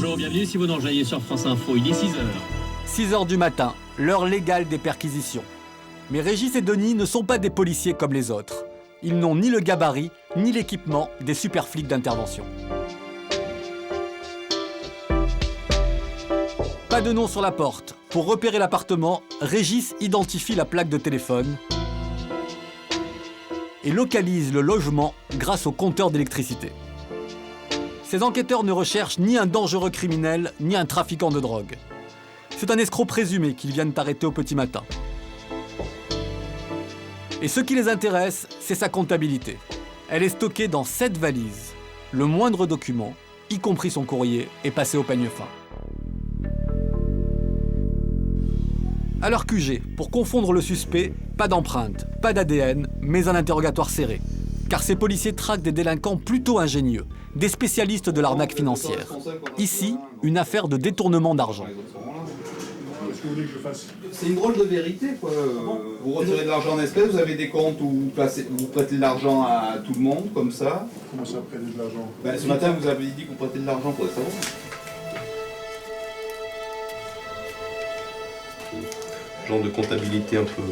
Bonjour, bienvenue si vous nous rejoignez sur France Info, il est 6h. 6h du matin, l'heure légale des perquisitions. Mais Régis et Denis ne sont pas des policiers comme les autres. Ils n'ont ni le gabarit, ni l'équipement des super flics d'intervention. Pas de nom sur la porte. Pour repérer l'appartement, Régis identifie la plaque de téléphone et localise le logement grâce au compteur d'électricité. Ces enquêteurs ne recherchent ni un dangereux criminel, ni un trafiquant de drogue. C'est un escroc présumé qu'ils viennent arrêter au petit matin. Et ce qui les intéresse, c'est sa comptabilité. Elle est stockée dans 7 valises. Le moindre document, y compris son courrier, est passé au peigne fin. À leur QG, pour confondre le suspect, pas d'empreinte, pas d'ADN, mais un interrogatoire serré. Car ces policiers traquent des délinquants plutôt ingénieux, des spécialistes de l'arnaque financière. Ici, une affaire de détournement d'argent. C'est une drôle de vérité, quoi. Vous retirez de l'argent en espèces, vous avez des comptes où vous prêtez de l'argent à tout le monde, comme ça. Comment ça, prêter de l'argent? Ce matin, vous avez dit qu'on prêtait de l'argent pour ça. Genre de comptabilité un peu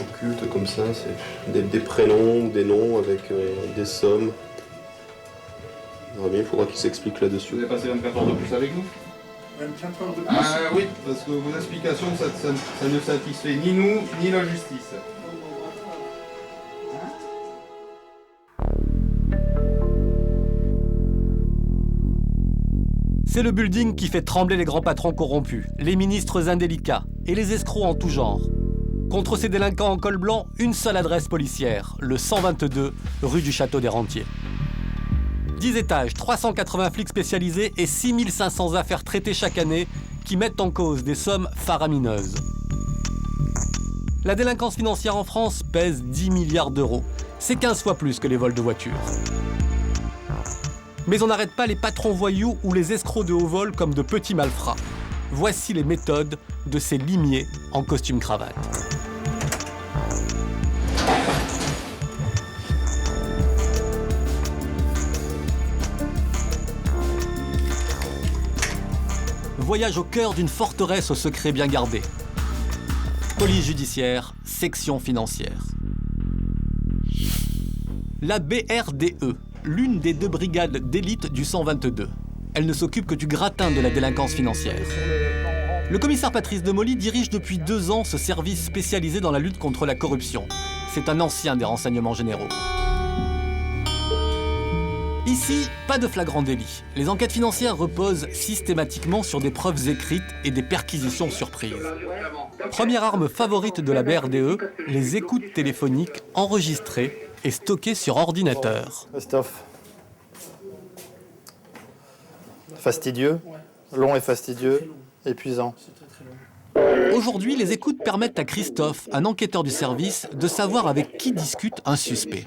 occulte comme ça, c'est des prénoms ou des noms avec des sommes. Il faudra qu'ils s'expliquent là-dessus. Vous avez passé 24 heures de plus avec nous? 24 heures de plus? Ah oui, parce que vos explications, ça ne satisfait ni nous, ni la justice. C'est le building qui fait trembler les grands patrons corrompus, les ministres indélicats et les escrocs en tout genre. Contre ces délinquants en col blanc, une seule adresse policière, le 122 rue du Château des Rentiers. 10 étages, 380 flics spécialisés et 6500 affaires traitées chaque année qui mettent en cause des sommes faramineuses. La délinquance financière en France pèse 10 milliards d'euros. C'est 15 fois plus que les vols de voitures. Mais on n'arrête pas les patrons voyous ou les escrocs de haut vol comme de petits malfrats. Voici les méthodes de ces limiers en costume-cravate. Voyage au cœur d'une forteresse au secret bien gardé. Police judiciaire, section financière. La BRDE, l'une des 2 brigades d'élite du 122. Elle ne s'occupe que du gratin de la délinquance financière. Le commissaire Patrice Demolly dirige depuis 2 ans ce service spécialisé dans la lutte contre la corruption. C'est un ancien des renseignements généraux. Ici, pas de flagrant délit. Les enquêtes financières reposent systématiquement sur des preuves écrites et des perquisitions surprises. Première arme favorite de la BRDE, les écoutes téléphoniques enregistrées et stockées sur ordinateur. Christophe. Fastidieux, long et fastidieux, épuisant. Aujourd'hui, les écoutes permettent à Christophe, un enquêteur du service, de savoir avec qui discute un suspect.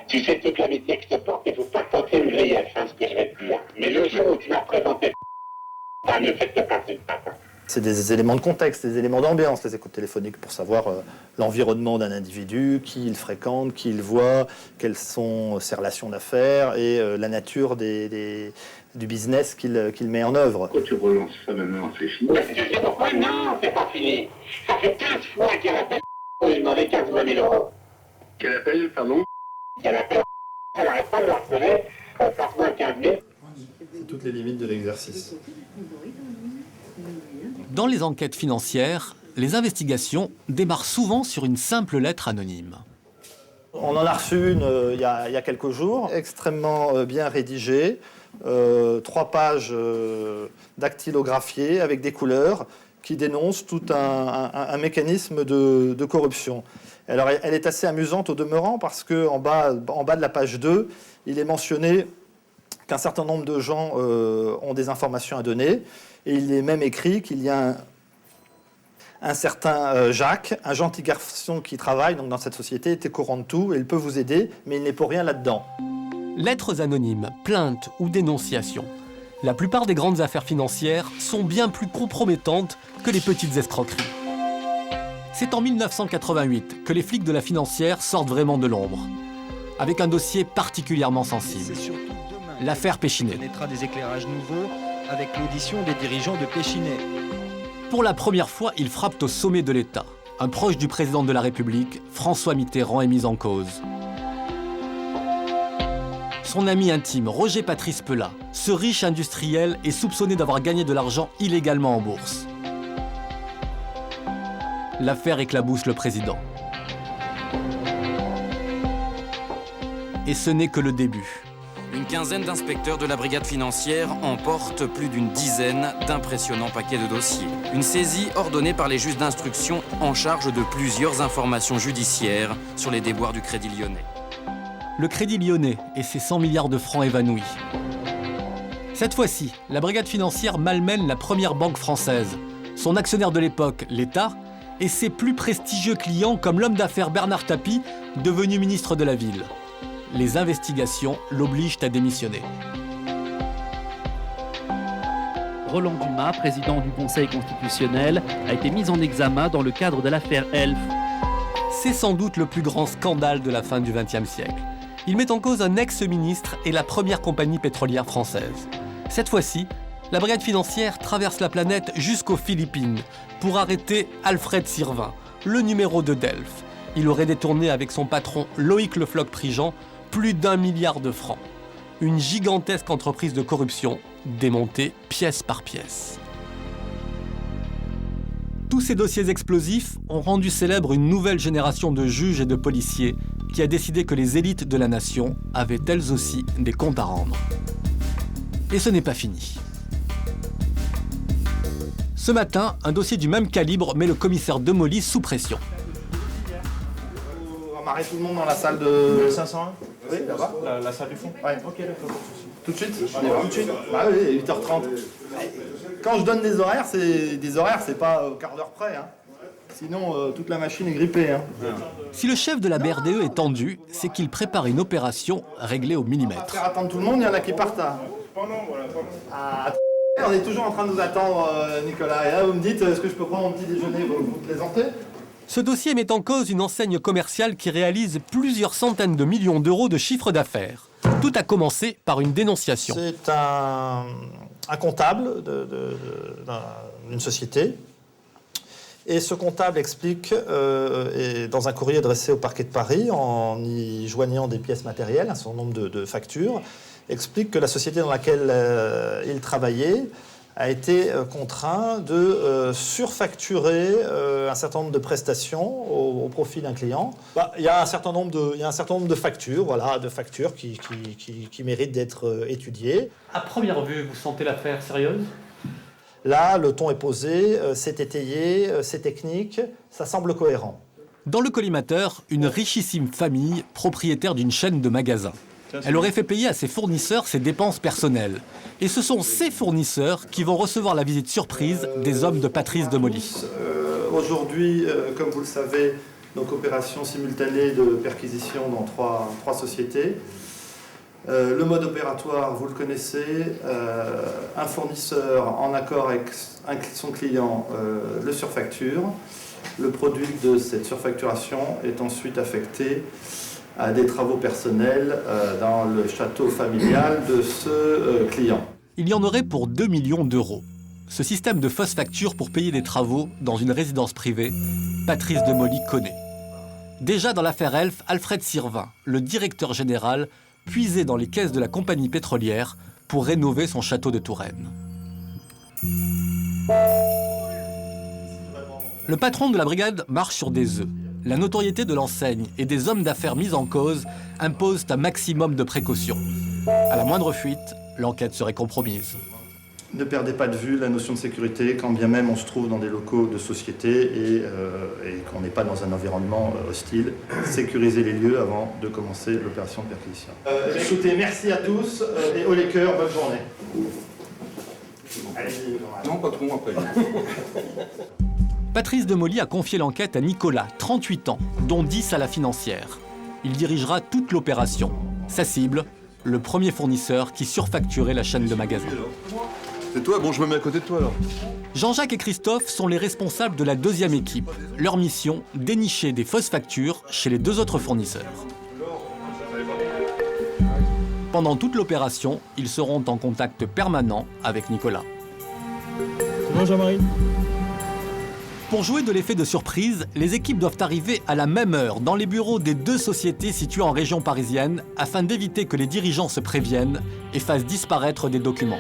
Tu sais toute la métier que je te porte, il ne faut pas tenter une grief, ce que je vais te dire. Mais le jour où tu m'as présenté ne faites pas de papa. C'est des éléments de contexte, des éléments d'ambiance, les écoutes téléphoniques, pour savoir l'environnement d'un individu, qui il fréquente, qui il voit, quelles sont ses relations d'affaires et la nature du business qu'il met en œuvre. Pourquoi tu relances ça maintenant, c'est fini? Tu sais pourquoi? Non, c'est pas fini. Ça fait 15 fois qu'elle appelle pour lui demander 15 000 euros. Qu'elle appelle, pardon? Qu'elle appelle, elle n'arrête pas de le harceler, passe-moi 15 000. C'est toutes les limites de l'exercice. Dans les enquêtes financières, les investigations démarrent souvent sur une simple lettre anonyme. On en a reçu une il y a quelques jours, extrêmement bien rédigée, 3 pages dactylographiées avec des couleurs qui dénoncent tout un mécanisme de corruption. Alors, elle est assez amusante au demeurant parce qu'en bas de la page 2, il est mentionné qu'un certain nombre de gens ont des informations à donner. Et il est même écrit qu'il y a un certain Jacques, un gentil garçon qui travaille donc dans cette société, est au courant de tout et il peut vous aider, mais il n'est pour rien là-dedans. Lettres anonymes, plaintes ou dénonciations. La plupart des grandes affaires financières sont bien plus compromettantes que les petites escroqueries. C'est en 1988 que les flics de la financière sortent vraiment de l'ombre, avec un dossier particulièrement sensible. l'affaire Péchinet. Connaîtra des éclairages nouveaux avec l'audition des dirigeants de Péchinet. Pour la première fois, il frappe au sommet de l'État. Un proche du président de la République, François Mitterrand, est mis en cause. Son ami intime, Roger Patrice Pelat, ce riche industriel, est soupçonné d'avoir gagné de l'argent illégalement en bourse. L'affaire éclabousse le président. Et ce n'est que le début. Une quinzaine d'inspecteurs de la brigade financière emportent plus d'une dizaine d'impressionnants paquets de dossiers. Une saisie ordonnée par les juges d'instruction en charge de plusieurs informations judiciaires sur les déboires du Crédit Lyonnais. Le Crédit Lyonnais et ses 100 milliards de francs évanouis. Cette fois-ci, la brigade financière malmène la première banque française, son actionnaire de l'époque, l'État, et ses plus prestigieux clients comme l'homme d'affaires Bernard Tapie, devenu ministre de la Ville. Les investigations l'obligent à démissionner. Roland Dumas, président du Conseil constitutionnel, a été mis en examen dans le cadre de l'affaire Elf. C'est sans doute le plus grand scandale de la fin du XXe siècle. Il met en cause un ex-ministre et la première compagnie pétrolière française. Cette fois-ci, la brigade financière traverse la planète jusqu'aux Philippines pour arrêter Alfred Sirvin, le numéro 2 d'Elf. Il aurait détourné avec son patron Loïc Le Floch-Prigent plus d'1 milliard de francs. Une gigantesque entreprise de corruption démontée pièce par pièce. Tous ces dossiers explosifs ont rendu célèbre une nouvelle génération de juges et de policiers qui a décidé que les élites de la nation avaient elles aussi des comptes à rendre. Et ce n'est pas fini. Ce matin, un dossier du même calibre met le commissaire Demolly sous pression. On va marrer tout le monde dans la salle de... 501 Oui, là-bas. La salle du fond. Ouais. Ok, d'accord. Tout de suite on y va tout de suite. Ah oui, 8h30. Quand je donne des horaires, c'est pas au quart d'heure près. Hein. Sinon, toute la machine est grippée. Hein. Si le chef de la BRDE est tendu, c'est qu'il prépare une opération réglée au On va millimètre. faire attendre tout le monde, il y en a qui partent. Ah, on est toujours en train de nous attendre, Nicolas. Et là, vous me dites, est-ce que je peux prendre mon petit déjeuner? Vous plaisantez? Ce dossier met en cause une enseigne commerciale qui réalise plusieurs centaines de millions d'euros de chiffre d'affaires. Tout a commencé par une dénonciation. C'est un comptable d'une société. Et ce comptable explique, dans un courrier adressé au parquet de Paris, en y joignant des pièces matérielles, un certain nombre de factures, explique que la société dans laquelle il travaillait a été contraint de surfacturer un certain nombre de prestations au profit d'un client. Il y a un certain nombre de factures, voilà, qui méritent d'être étudiées. À première vue, vous sentez l'affaire sérieuse ? Là, le ton est posé, c'est étayé, c'est technique, ça semble cohérent. Dans le collimateur, une richissime famille, propriétaire d'une chaîne de magasins. Elle aurait fait payer à ses fournisseurs ses dépenses personnelles. Et ce sont ces fournisseurs qui vont recevoir la visite surprise des hommes de Patrice Demolly. Aujourd'hui, comme vous le savez, donc opération simultanée de perquisition dans trois sociétés. Le mode opératoire, vous le connaissez, un fournisseur en accord avec son client le surfacture. Le produit de cette surfacturation est ensuite affecté à des travaux personnels dans le château familial de ce client. Il y en aurait pour 2 millions d'euros. Ce système de fausse facture pour payer des travaux dans une résidence privée, Patrice Demolly connaît. Déjà dans l'affaire Elf, Alfred Sirvin, le directeur général, puisait dans les caisses de la compagnie pétrolière pour rénover son château de Touraine. Le patron de la brigade marche sur des œufs. La notoriété de l'enseigne et des hommes d'affaires mis en cause imposent un maximum de précautions. À la moindre fuite, l'enquête serait compromise. Ne perdez pas de vue la notion de sécurité, quand bien même on se trouve dans des locaux de société et qu'on n'est pas dans un environnement hostile. Sécurisez les lieux avant de commencer l'opération de perquisition. Écoutez, merci à tous et haut les cœurs, bonne journée. Allez-y, Non, pas trop après. Patrice Demolly a confié l'enquête à Nicolas, 38 ans, dont 10 à la financière. Il dirigera toute l'opération. Sa cible, le premier fournisseur qui surfacturait la chaîne de magasins. C'est toi? Bon, je me mets à côté de toi alors. Jean-Jacques et Christophe sont les responsables de la deuxième équipe. Leur mission, dénicher des fausses factures chez les deux autres fournisseurs. Pendant toute l'opération, ils seront en contact permanent avec Nicolas. C'est bon, Jean-Marie ? Pour jouer de l'effet de surprise, les équipes doivent arriver à la même heure dans les bureaux des 2 sociétés situées en région parisienne afin d'éviter que les dirigeants se préviennent et fassent disparaître des documents.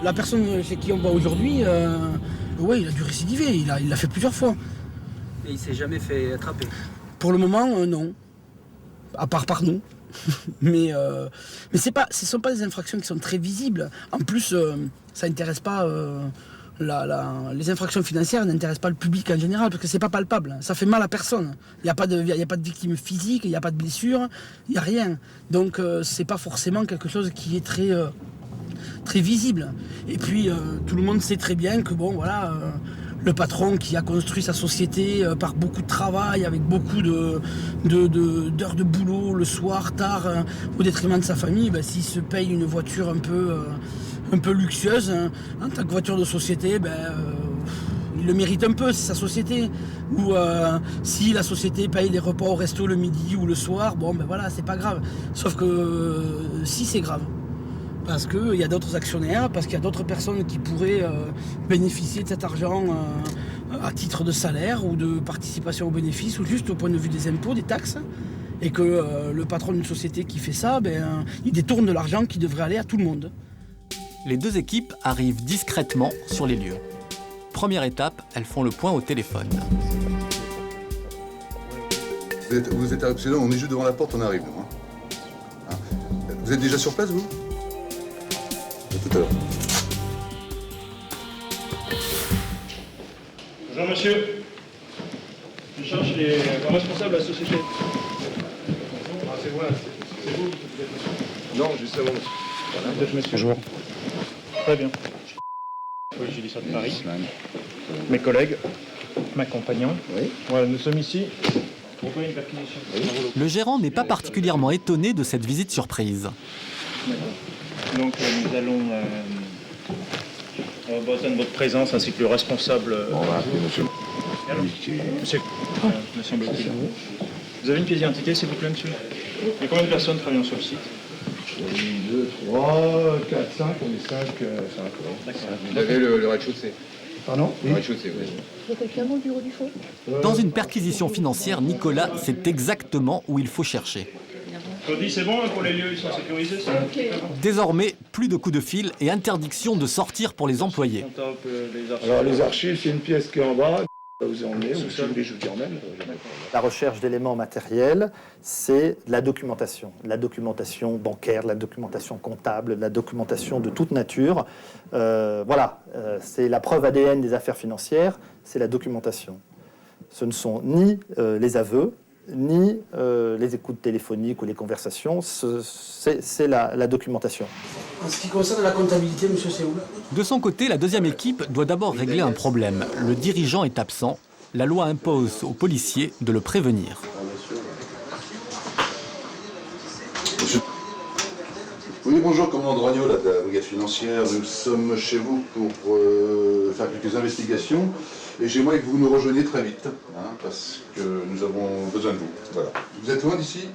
La personne chez qui on va aujourd'hui, ouais, il a dû récidiver, il l'a fait plusieurs fois. Et il s'est jamais fait attraper? Pour le moment, non. À part par nous. mais ce ne sont pas des infractions qui sont très visibles. En plus, ça n'intéresse pas... les infractions financières n'intéressent pas le public en général parce que c'est pas palpable, ça fait mal à personne. Il n'y a pas de victime physique, il n'y a pas de blessure, il n'y a rien. Donc c'est pas forcément quelque chose qui est très visible. Et puis tout le monde sait très bien que bon voilà, le patron qui a construit sa société par beaucoup de travail, avec beaucoup d'heures de boulot le soir, tard, au détriment de sa famille, ben, s'il se paye une voiture un peu luxueuse, hein, en tant que voiture de société, il le mérite un peu, c'est sa société. Ou si la société paye les repas au resto le midi ou le soir, bon ben voilà, c'est pas grave. Sauf que si, c'est grave. Parce qu'il y a d'autres actionnaires, parce qu'il y a d'autres personnes qui pourraient bénéficier de cet argent à titre de salaire ou de participation aux bénéfices, ou juste au point de vue des impôts, des taxes. Et que le patron d'une société qui fait ça, il détourne de l'argent qui devrait aller à tout le monde. Les 2 équipes arrivent discrètement sur les lieux. Première étape, elles font le point au téléphone. Vous êtes arrivé, on est juste devant la porte, on arrive, nous. Hein. Vous êtes déjà sur place, vous? À tout à l'heure. Bonjour monsieur. Je cherche les responsables de la société. Ah, c'est moi, c'est vous? Non, justement. Vous êtes monsieur? Bonjour. Très bien. Oui, j'ai dit ça de Paris. Mes collègues, m'accompagnant. Oui. Voilà, nous sommes ici pour faire une perquisition. Le gérant n'est pas particulièrement étonné de cette visite surprise. Donc nous allons avoir besoin de votre présence ainsi que le responsable. Bon, on va appeler monsieur. Monsieur, me semble-t-il. Vous avez une pièce d'identité, s'il vous plaît, monsieur? Il y a combien de personnes travaillant sur le site? 1, 2, 3, 4, 5, on est 5. D'accord. Vous avez le rez-de-chaussée. Pardon? Le rez-de-chaussée, oui. Il y a quelqu'un dans le bureau du fond? Dans une perquisition financière, Nicolas sait exactement où il faut chercher. Claudie, c'est bon pour les lieux, ils sont sécurisés, ça? Okay. Désormais, plus de coups de fil et interdiction de sortir pour les employés. Alors les archives, c'est une pièce qui est en bas. Vous emmenez, ou si vous voulez, je vous y emmène. La recherche d'éléments matériels, c'est de la documentation bancaire, de la documentation comptable, de la documentation de toute nature. C'est la preuve ADN des affaires financières, c'est la documentation. Ce ne sont ni les aveux, ni les écoutes téléphoniques ou les conversations, c'est la documentation. En ce qui concerne la comptabilité, monsieur, c'est où? De son côté, la 2e équipe doit d'abord régler un problème. Le dirigeant est absent. La loi impose aux policiers de le prévenir. Monsieur. Oui, bonjour, commandant Droignot, de la brigade financière. Nous sommes chez vous pour faire quelques investigations. Et j'aimerais que vous nous rejoigniez très vite, hein, parce que nous avons besoin de vous. Voilà. Vous êtes loin d'ici?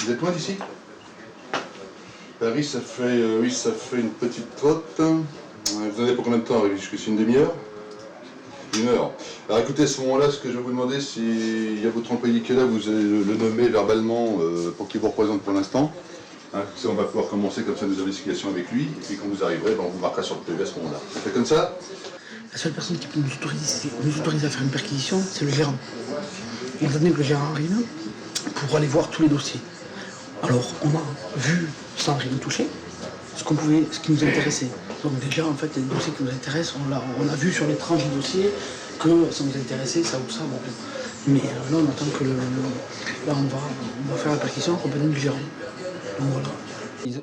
Paris, ça fait une petite trotte. Vous en avez pour combien de temps? Jusqu'à une demi-heure? 1 heure. Alors écoutez, à ce moment-là, ce que je vais vous demander, s'il y a votre employé qui est là, vous allez le nommer verbalement pour qu'il vous représente pour l'instant. Hein, ça, on va pouvoir commencer comme ça nos investigations avec lui. Et puis quand vous arriverez, on vous marquera sur le PV à ce moment-là. On fait comme ça? La seule personne qui peut nous autoriser à faire une perquisition, c'est le gérant. On a donné que le gérant arrive pour aller voir tous les dossiers. Alors, on a vu, sans rien toucher, ce qui nous intéressait. Donc déjà, en fait, les dossiers qui nous intéressent, on a vu sur les tranches du dossier que ça nous intéressait, ça ou ça. Bon. Mais là, on attend que là, on va faire la perquisition en compagnie du gérant. Donc voilà.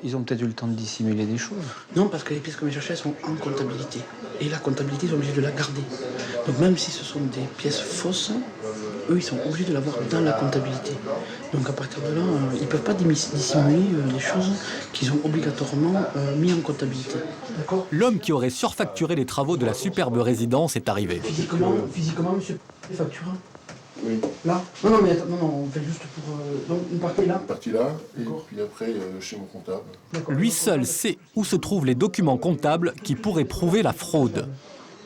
Ils ont peut-être eu le temps de dissimuler des choses. Non, parce que les pièces qu'on vient chercher, elles sont en comptabilité. Et la comptabilité, ils sont obligés de la garder. Donc même si ce sont des pièces fausses, eux, ils sont obligés de l'avoir dans la comptabilité. Donc à partir de là, ils ne peuvent pas dissimuler les choses qu'ils ont obligatoirement mis en comptabilité. D'accord ? L'homme qui aurait surfacturé les travaux de la superbe résidence est arrivé. Physiquement, monsieur, les factures, Oui. Là? Non, non, mais attends, non, on fait juste pour... donc, une partie là? Une partie là, et puis après, chez mon comptable. Lui seul sait où se trouvent les documents comptables qui pourraient prouver la fraude.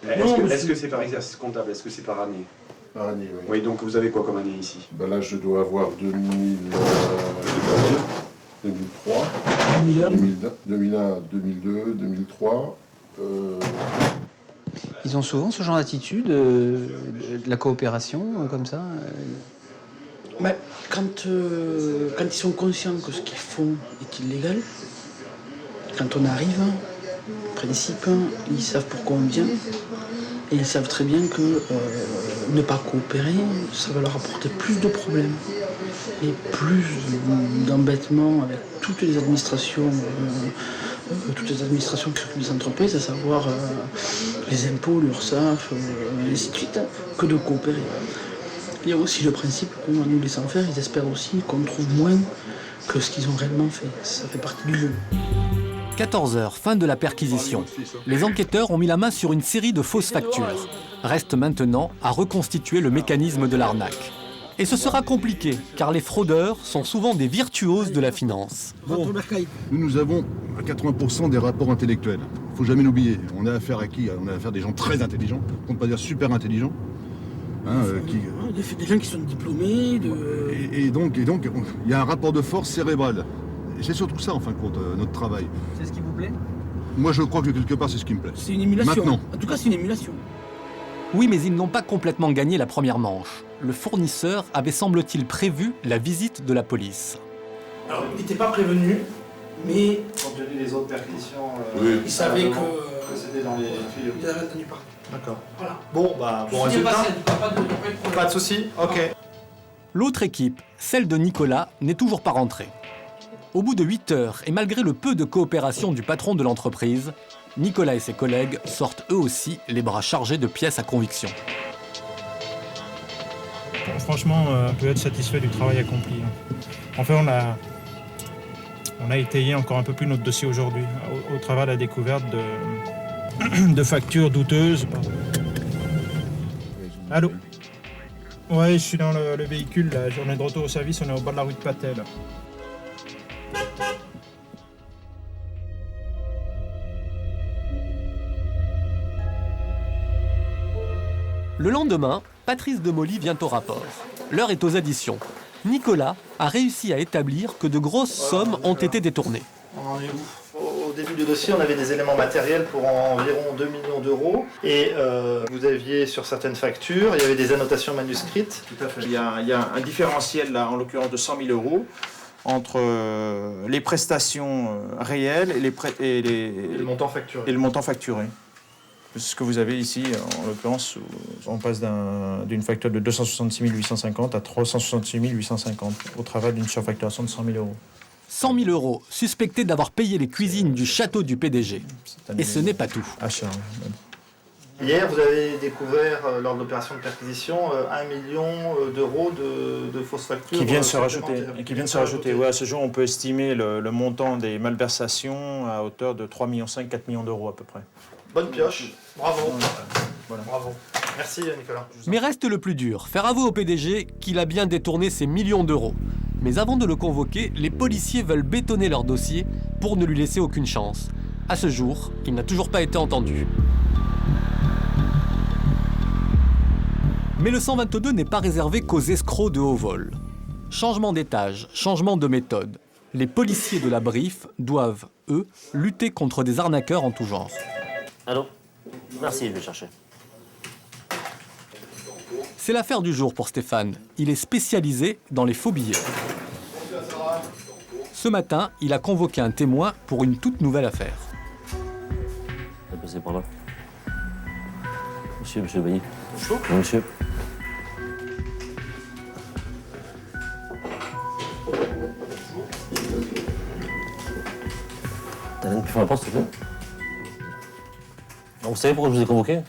Est-ce que c'est par exercice comptable? Est-ce que c'est par année? Par année, oui. Oui, donc vous avez quoi comme année ici? Ben là, je dois avoir 2003, 2001, 2002, 2003. Ils ont souvent ce genre d'attitude, de la coopération, comme ça Mais quand ils sont conscients que ce qu'ils font est illégal, quand on arrive, en principe, ils savent pourquoi on vient. Et ils savent très bien que ne pas coopérer, ça va leur apporter plus de problèmes et plus d'embêtements avec toutes les administrations qui s'occupent des entreprises, à savoir les impôts, l'URSSAF, et ainsi de suite, que de coopérer. Il y a aussi le principe qu'en nous laissant faire, ils espèrent aussi qu'on trouve moins que ce qu'ils ont réellement fait. Ça fait partie du jeu. 14h, fin de la perquisition. Les enquêteurs ont mis la main sur une série de fausses factures. Reste maintenant à reconstituer le mécanisme de l'arnaque. Et ce sera compliqué, car les fraudeurs sont souvent des virtuoses de la finance. Nous avons 80% des rapports intellectuels. Il ne faut jamais l'oublier. On a affaire à qui? On a affaire à des gens très intelligents, pour ne pas dire super intelligents. Des gens qui sont diplômés. Et donc, il y a un rapport de force cérébrale. Et c'est surtout ça, en fin de compte, notre travail. C'est ce qui vous plaît? Moi, je crois que quelque part, c'est ce qui me plaît. C'est une émulation. Maintenant. En tout cas, c'est une émulation. Oui, mais ils n'ont pas complètement gagné la première manche. Le fournisseur avait, semble-t-il, prévu la visite de la police. Alors, il n'était pas prévenu, mais... Compte tenu des autres perquisitions... il savait que... c'était dans les tuyaux. Il avait entendu parler. D'accord. Voilà. Bon résultat. Pas de soucis. Ok. L'autre équipe, celle de Nicolas, n'est toujours pas rentrée. Au bout de 8 heures, et malgré le peu de coopération du patron de l'entreprise, Nicolas et ses collègues sortent eux aussi les bras chargés de pièces à conviction. Franchement, on peut être satisfait du travail accompli. En fait, on a étayé encore un peu plus notre dossier aujourd'hui, au travers de la découverte de factures douteuses. Allô? Ouais, je suis dans le véhicule, la journée de retour au service, on est au bas de la rue de Patel. Le lendemain, Patrice Demolly vient au rapport. L'heure est aux additions. Nicolas a réussi à établir que de grosses sommes ont été détournées. On en est où? Au début du dossier, on avait des éléments matériels pour environ 2 millions d'euros. Et vous aviez sur certaines factures, il y avait des annotations manuscrites. Tout à fait. Il y a un différentiel, là, en l'occurrence de 100 000 euros, entre les prestations réelles et le montant facturé. Et le montant facturé. Ce que vous avez ici, en l'occurrence, on passe d'une facture de 266 850 à 366 850 au travers d'une surfacturation de 100 000 euros. 100 000 euros, suspectés d'avoir payé les cuisines du château du PDG. Et ce n'est pas tout. Achat. Hier, vous avez découvert, lors de l'opération de perquisition, 1 million d'euros de fausses factures. Qui viennent se rajouter. Ouais, à ce jour, on peut estimer le montant des malversations à hauteur de 3,5 millions, 4 millions d'euros à peu près. Bonne pioche. Bravo. Voilà. Bravo. Merci, Nicolas. Mais reste le plus dur, faire avouer au PDG qu'il a bien détourné ces millions d'euros. Mais avant de le convoquer, les policiers veulent bétonner leur dossier pour ne lui laisser aucune chance. À ce jour, il n'a toujours pas été entendu. Mais le 122 n'est pas réservé qu'aux escrocs de haut vol. Changement d'étage, changement de méthode. Les policiers de la BRIF doivent, eux, lutter contre des arnaqueurs en tout genre. Allô? Merci, je vais chercher. C'est l'affaire du jour pour Stéphane. Il est spécialisé dans les faux billets. Ce matin, il a convoqué un témoin pour une toute nouvelle affaire. Je vais passer par là. Monsieur Bailly. Bonjour. Monsieur. T'as rien de plus fort à la s'il te plaît? Vous savez pourquoi je vous ai convoqué?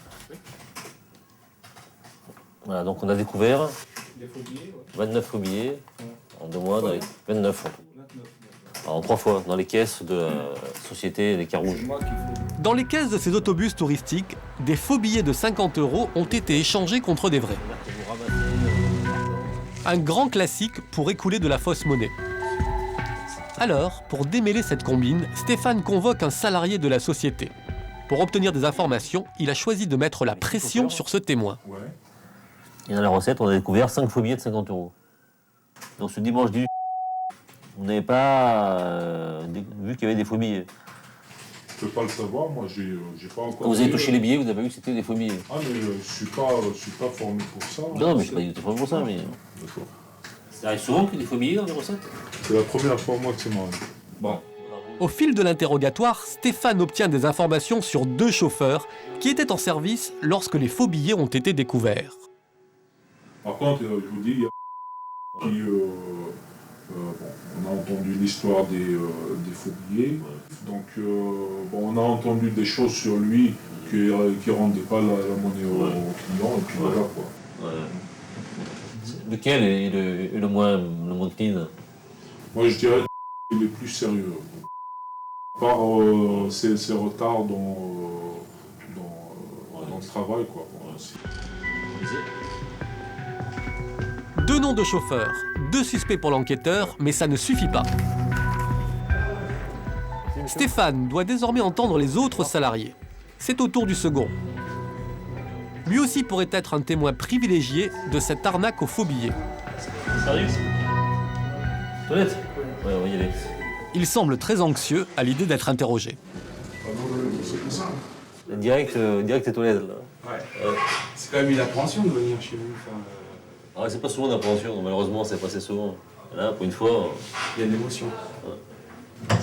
Voilà, donc on a découvert 29 faux billets en 2 mois, dans les 29 en 3 fois, dans les caisses de la Société des Carouges. Dans les caisses de ces autobus touristiques, des faux billets de 50 € ont été échangés contre des vrais. Un grand classique pour écouler de la fausse monnaie. Alors, pour démêler cette combine, Stéphane convoque un salarié de la société. Pour obtenir des informations, il a choisi de mettre la pression sur ce témoin. Et dans la recette, on a découvert 5 faux billets de 50 €. Donc ce dimanche 18, on n'avait pas vu qu'il y avait des faux billets. Je ne peux pas le savoir, moi j'ai pas encore... Quand vous avez touché les billets, vous avez vu que c'était des faux billets. Ah mais je suis pas formé pour ça. Non, mais je ne suis pas du tout formé pour ça, mais... D'accord. Ça arrive souvent qu'il y ait des faux billets dans les recettes? C'est la première fois moi que ça m'arrive. Bon. Au fil de l'interrogatoire, Stéphane obtient des informations sur 2 chauffeurs qui étaient en service lorsque les faux billets ont été découverts. Par contre, je vous dis, il y a qui, on a entendu l'histoire des faux billets. Donc, on a entendu des choses sur lui qui ne rendaient pas la monnaie au client, et puis voilà quoi. Lequel est le moins clean? Moi je dirais qu'il est plus sérieux. Par ses retards dans le travail quoi. 2 noms de chauffeurs, 2 suspects pour l'enquêteur, mais ça ne suffit pas. Stéphane doit désormais entendre les autres salariés. C'est au tour du second. Lui aussi pourrait être un témoin privilégié de cette arnaque aux faux billets. Sérieux? Toilette? Ouais, on va y aller. Il semble très anxieux à l'idée d'être interrogé. Direct les toilettes, là. Ouais. C'est quand même une appréhension de venir chez vous. Ah, c'est pas souvent d'appréhension, malheureusement, c'est passé souvent. Là, pour une fois... Il y a de l'émotion. Ouais.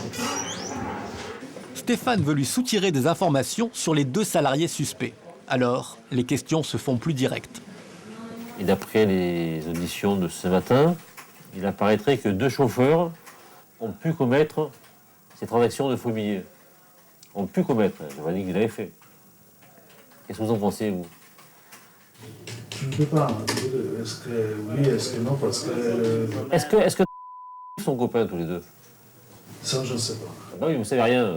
Stéphane veut lui soutirer des informations sur les 2 salariés suspects. Alors, les questions se font plus directes. Et d'après les auditions de ce matin, il apparaîtrait que 2 chauffeurs ont pu commettre ces transactions de faux billets. Ont pu commettre, je pas dit qu'ils l'avaient fait. Qu'est-ce que vous en pensez, vous? Je ne peux pas. Est-ce que oui, est-ce que non, parce que... Est-ce que ils sont copains tous les 2? Ça, je ne sais pas. Ah oui, vous savez rien.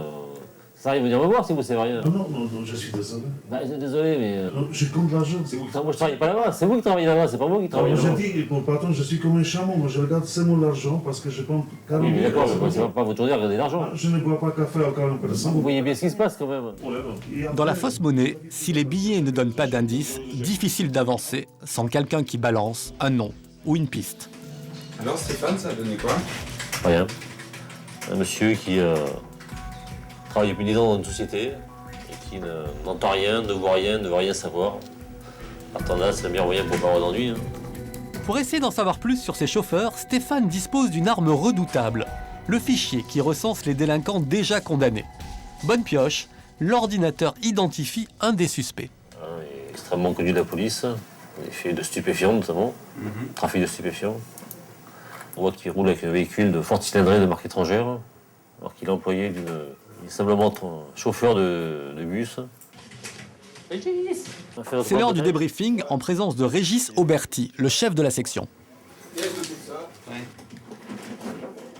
Ça arrive de venir me voir si vous savez rien. Non, je suis désolé. Bah, désolé, mais... Non, je compte l'argent. Moi, je travaille pas là-bas. C'est vous qui travaillez là-bas, c'est pas moi qui travaille là-bas. Je dis, mon patron, je suis comme un chameau. Moi, je regarde seulement l'argent parce que je compte 40 000. Oui, mais d'accord, c'est pas votre journée à regarder l'argent. Je ne bois pas café à 40%. Vous voyez bien ce qui se passe, quand même. Dans la fausse monnaie, si les billets ne donnent pas d'indice, difficile d'avancer sans quelqu'un qui balance un nom ou une piste. Alors Stéphane, ça a donné quoi? Rien. Un monsieur qui travaille depuis 10 ans dans une société et qui n'entend rien, ne voit rien, ne veut rien savoir. Partant là, c'est le meilleur moyen pour pas avoir d'ennui. Pour essayer d'en savoir plus sur ses chauffeurs, Stéphane dispose d'une arme redoutable, le fichier qui recense les délinquants déjà condamnés. Bonne pioche, l'ordinateur identifie un des suspects. Il est extrêmement connu de la police, il fait de stupéfiants notamment, trafic de stupéfiants. On voit qu'il roule avec un véhicule de forte cylindrée de marque étrangère, alors qu'il est employé il est simplement chauffeur de bus. C'est l'heure du débriefing en présence de Régis Auberti, le chef de la section.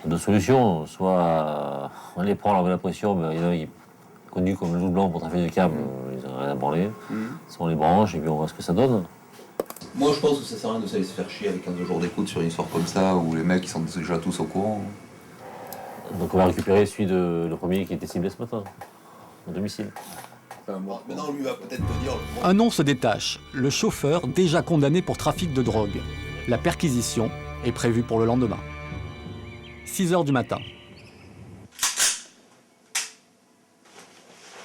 Deux solutions, soit on les prend, on leur met la pression, il y en a qui connu comme le loup blanc pour trafic de câbles, ils n'ont rien à branler. Soit on les branche et puis on voit ce que ça donne. Moi je pense que ça sert à rien de se faire chier avec 15 jours d'écoute sur une histoire comme ça où les mecs ils sont déjà tous au courant. Donc on va récupérer le premier qui était ciblé ce matin, au domicile. Maintenant lui va peut-être te dire... Un nom se détache, le chauffeur déjà condamné pour trafic de drogue. La perquisition est prévue pour le lendemain. 6 h du matin.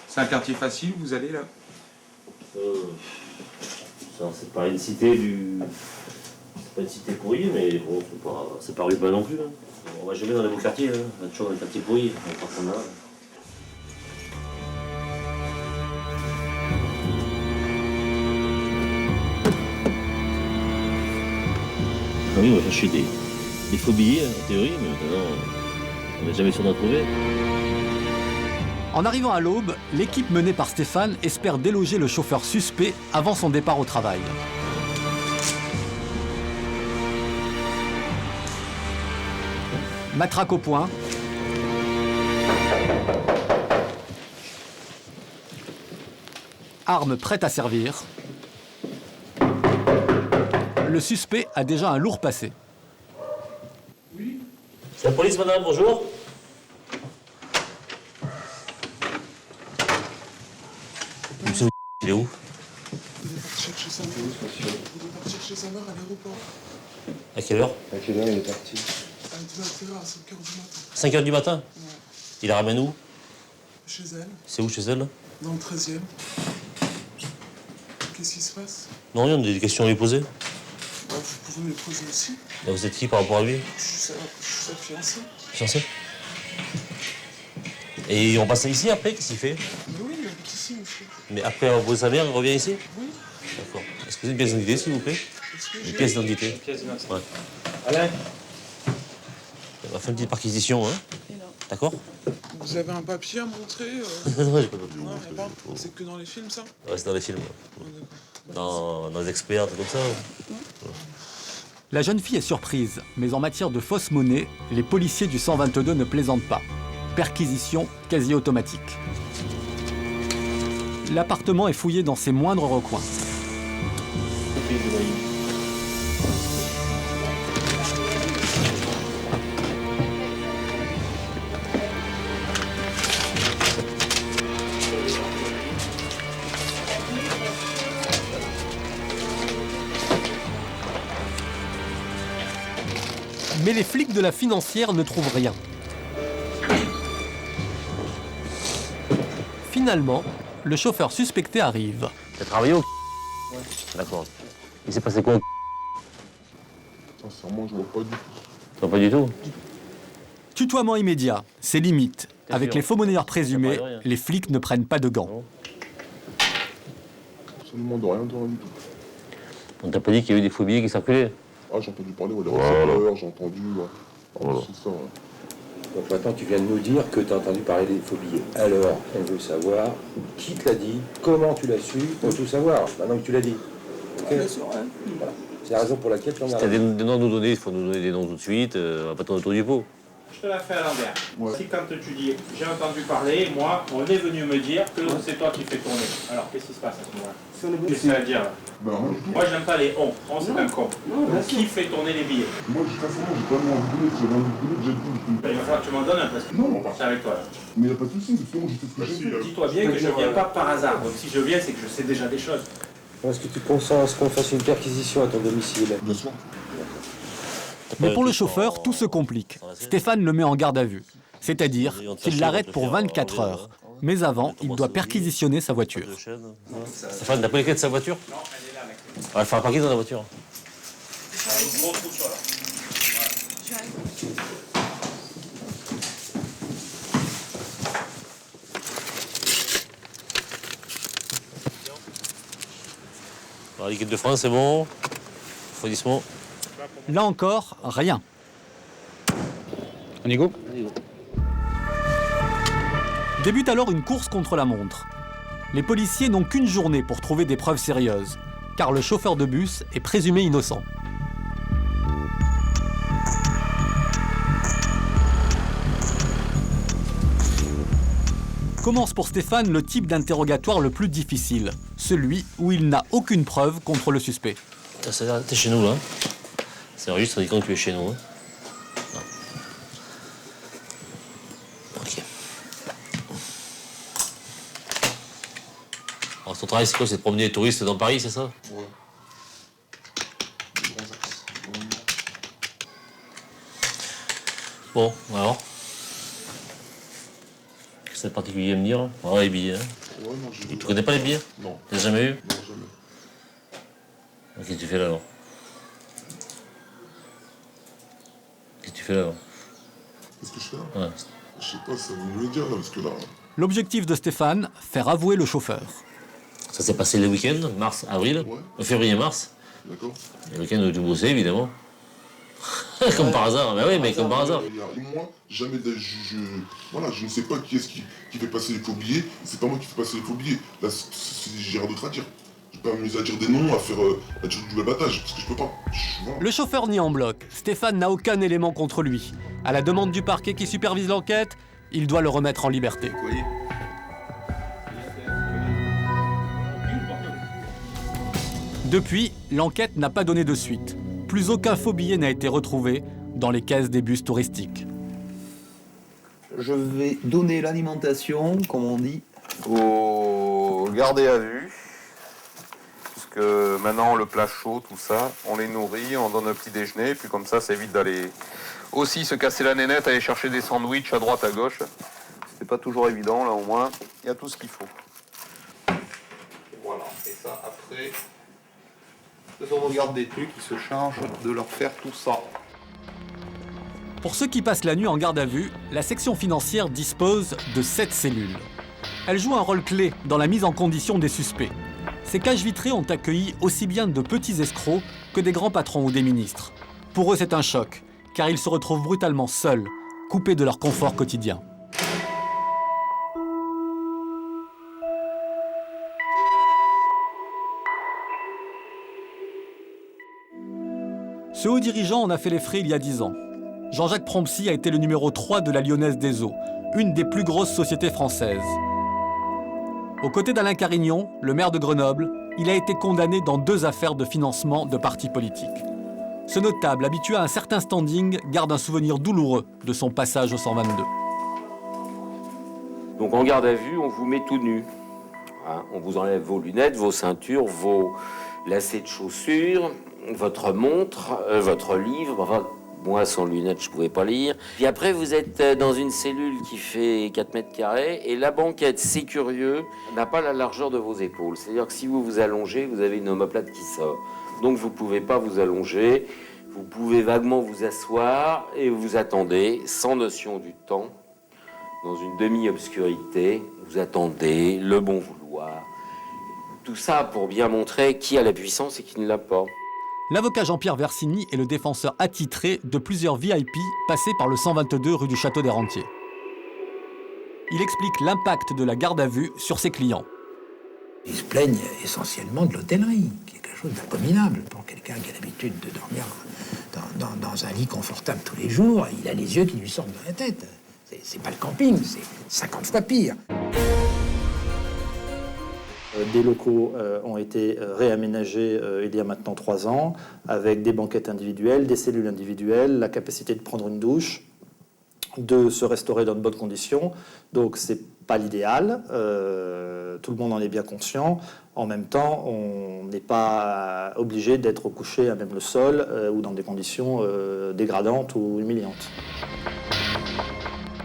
C'est un quartier facile, vous allez là? C'est pas une cité C'est pas une cité pourrie, mais bon, c'est pas urbain non plus. Hein. On va jamais dans les beaux quartiers, hein. On va toujours dans les quartiers pourris. On part comme là. Ah oui, on va chercher des faux billets, en théorie, mais maintenant, on n'est jamais sûr d'en trouver. En arrivant à l'aube, l'équipe menée par Stéphane espère déloger le chauffeur suspect avant son départ au travail. Matraque au poing. Arme prête à servir. le suspect a déjà un lourd passé. C'est la police, madame, bonjour. Monsieur, il est où? Il est parti chercher sa mère. Il est parti chercher sa mère à l'aéroport. À quelle heure? À quelle heure il est parti? À 5h du matin. 5h du matin? Ouais. Il la ramène où? Chez elle. C'est où chez elle? Dans le 13e. Qu'est-ce qui se passe? Non, rien, des questions à lui poser. Bah, vous pouvez me les poser aussi. Là, vous êtes qui par rapport à lui? Je suis sa fiancée. Fiancé? Et on passe ici après, qu'est-ce qu'il fait? Mais oui, il habite ici, monsieur. Mais après avoir posé sa mère, il revient ici? Oui. D'accord. Est-ce que vous avez une pièce d'identité, s'il vous plaît? Une pièce d'identité. Ouais. Alain. On va faire une petite perquisition, hein? D'accord? Vous avez un papier à montrer Non, j'ai pas de papier. Non, y a pas. C'est que dans les films, ça? Ouais, c'est dans les films. Dans les experts, tout comme ça. La jeune fille est surprise, mais en matière de fausse monnaie, les policiers du 122 ne plaisantent pas. Perquisition quasi automatique. L'appartement est fouillé dans ses moindres recoins. Mais les flics de la financière ne trouvent rien. Finalement, le chauffeur suspecté arrive. T'as travaillé au Ouais. D'accord. Il s'est passé quoi? Sincèrement, je vois pas du tout. Tu vois pas du tout? Tutoiement immédiat, c'est limite. Avec les faux monnayeurs présumés, les flics ne prennent pas de gants. Absolument de rien du tout. On t'a pas dit qu'il y avait des faux billets qui circulaient? Ah, j'ai entendu parler, ouais, les récepteurs, j'ai entendu. Ouais. Voilà. C'est ça, ouais. Donc maintenant, tu viens de nous dire que tu as entendu parler des faux billets. Alors, on veut savoir qui te l'a dit, comment tu l'as su, on veut tout savoir, maintenant que tu l'as dit. Ok. Bien sûr, ouais. Voilà. C'est la raison pour laquelle tu en as... Si t'as des noms à nous donner, il faut nous donner des noms tout de suite, on va pas tourner autour du pot. Je te la fais à l'envers. Ouais. Si quand tu dis « j'ai entendu parler », moi, on est venu me dire que c'est toi qui fais tourner. Alors, qu'est-ce qui se passe à ce moment-là? Qu'est-ce que ça veut dire là? Moi, je n'aime pas les « on ». On, c'est un con. Donc, qui fait tourner les billets? Moi, jusqu'à ce moment, j'ai pas mis en boulot, j'ai rendu boulot, j'ai dit. Il va falloir que tu m'en donnes un parce que non, c'est avec toi là. Mais il n'y a pas de souci, justement, je sais ce que j'ai fait. Dis-toi bien que je ne viens pas par hasard. Donc, si je viens, c'est que je sais déjà des choses. Est-ce que tu consens à ce qu'on fasse une perquisition à ton domicile? Bien sûr. Mais pour le chauffeur, tout se complique. Stéphane le met en garde à vue. C'est-à-dire qu'il l'arrête pour 24 heures. Mais avant, il doit perquisitionner sa voiture. Stéphane, t'as pas les clés de sa voiture? Non, elle est là, mec. On va faire un parking dans la voiture. Un gros trou sur là. Alors, l'équipe de France, c'est bon. Refroidissement. Là encore, rien. On y go? Débute alors une course contre la montre. Les policiers n'ont qu'une journée pour trouver des preuves sérieuses, car le chauffeur de bus est présumé innocent. Commence pour Stéphane le type d'interrogatoire le plus difficile, celui où il n'a aucune preuve contre le suspect. T'es chez nous là. C'est un registre indiquant que tu es chez nous. Hein. Non. Ok. Alors ton travail c'est quoi? C'est de promener les touristes dans Paris, c'est ça? Ouais. Bon, alors. Qu'est-ce que c'est particulier à me dire? Ah, les billets. Hein. Ouais, non, j'ai... Tu connais pas les billets? Non. T'as jamais eu? Non, jamais. Qu'est-ce que tu fais là alors? Qu'est-ce que tu fais là alors? Qu'est-ce que je fais là? Ouais. Je sais pas, ça vous me le dire là, parce que là... L'objectif de Stéphane, faire avouer le chauffeur. Ça s'est passé le week-end, mars, avril, février-mars. D'accord. Le week-end où tu bossais, évidemment. Comme par hasard, bah oui, mais comme par hasard. Moi, jamais voilà, je ne sais pas qui est-ce qui fait passer les faux billets. C'est pas moi qui fais passer les faux billets. Là, j'ai rien d'autre à dire. Je vais pas m'amuser à dire des noms, à faire du babattage, parce que je peux pas. Voilà. Le chauffeur nie en bloc. Stéphane n'a aucun élément contre lui. À la demande du parquet qui supervise l'enquête, il doit le remettre en liberté. Depuis, l'enquête n'a pas donné de suite. Plus aucun faux billet n'a été retrouvé dans les caisses des bus touristiques. Je vais donner l'alimentation, comme on dit, aux gardés à vue. Parce que maintenant, le plat chaud, tout ça, on les nourrit, on donne un petit déjeuner, puis comme ça évite d'aller aussi se casser la nénette, aller chercher des sandwichs à droite, à gauche. C'est pas toujours évident, là au moins, il y a tout ce qu'il faut. Voilà, et ça après, ce sont nos gardes des trucs qui se chargent de leur faire tout ça. Pour ceux qui passent la nuit en garde à vue, la section financière dispose de 7 cellules. Elle joue un rôle clé dans la mise en condition des suspects. Ces cages vitrées ont accueilli aussi bien de petits escrocs que des grands patrons ou des ministres. Pour eux, c'est un choc, car ils se retrouvent brutalement seuls, coupés de leur confort quotidien. Ce haut dirigeant en a fait les frais il y a 10 ans. Jean-Jacques Prompsy a été le numéro 3 de la Lyonnaise des Eaux, une des plus grosses sociétés françaises. Aux côtés d'Alain Carignon, le maire de Grenoble, il a été condamné dans 2 affaires de financement de partis politiques. Ce notable, habitué à un certain standing, garde un souvenir douloureux de son passage au 122. Donc en garde à vue, on vous met tout nu. Hein, on vous enlève vos lunettes, vos ceintures, vos lacets de chaussures, votre montre, votre livre, enfin... Moi, sans lunettes, je ne pouvais pas lire. Puis après, vous êtes dans une cellule qui fait 4 mètres carrés et la banquette, c'est curieux, n'a pas la largeur de vos épaules. C'est-à-dire que si vous vous allongez, vous avez une omoplate qui sort. Donc, vous ne pouvez pas vous allonger. Vous pouvez vaguement vous asseoir et vous attendez, sans notion du temps, dans une demi-obscurité. Vous attendez le bon vouloir. Tout ça pour bien montrer qui a la puissance et qui ne l'a pas. L'avocat Jean-Pierre Versini est le défenseur attitré de plusieurs VIP passés par le 122 rue du Château des Rentiers. Il explique l'impact de la garde à vue sur ses clients. Ils se plaignent essentiellement de l'hôtellerie, qui est quelque chose d'abominable pour quelqu'un qui a l'habitude de dormir dans un lit confortable tous les jours. Il a les yeux qui lui sortent de la tête. C'est pas le camping, c'est 50 fois pire. Des locaux ont été réaménagés il y a maintenant 3 ans, avec des banquettes individuelles, des cellules individuelles, la capacité de prendre une douche, de se restaurer dans de bonnes conditions. Donc c'est pas l'idéal, tout le monde en est bien conscient. En même temps, on n'est pas obligé d'être couché à même le sol ou dans des conditions dégradantes ou humiliantes.